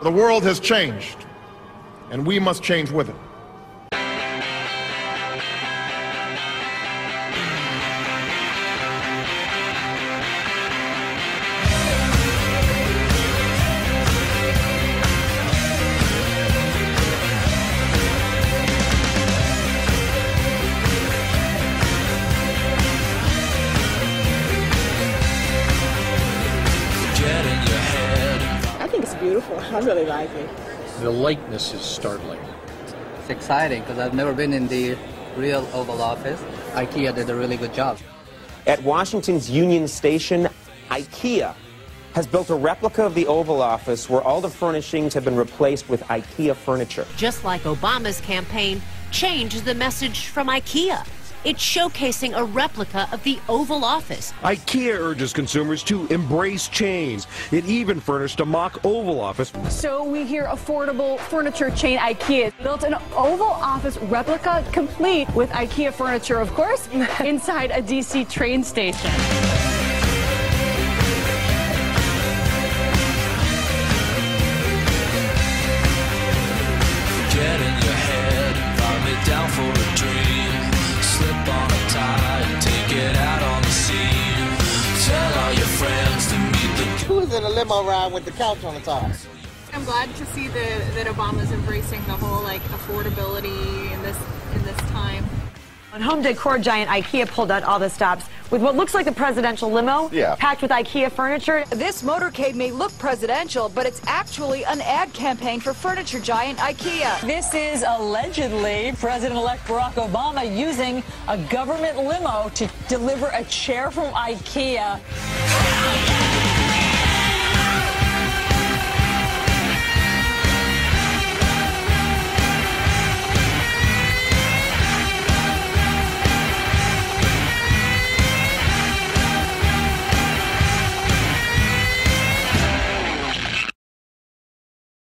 The world has changed, and we must change with it. I think it's beautiful. I really like it. The likeness is startling. It's exciting because I've never been in the real Oval Office. Ikea did a really good job. At Washington's Union Station, Ikea has built a replica of the Oval Office where all the furnishings have been replaced with Ikea furniture. Just like Obama's campaign changed the message from Ikea. It's showcasing a replica of the Oval Office. Ikea urges consumers to embrace change. It even furnished a mock Oval Office. So we hear affordable furniture chain Ikea built an Oval Office replica complete with Ikea furniture, of course, inside a D.C. train station. Get in your head, vomit down for a dream. Slip on a tie and take it out on the scene. Tell all your friends to meet the... Who is in a limo ride with the couch on the top? I'm glad to see that Obama's embracing the whole affordability in this time. On home decor giant Ikea pulled out all the stops with what looks like a presidential limo packed with Ikea furniture. This motorcade may look presidential, but it's actually an ad campaign for furniture giant Ikea. This is allegedly President-elect Barack Obama using a government limo to deliver a chair from Ikea.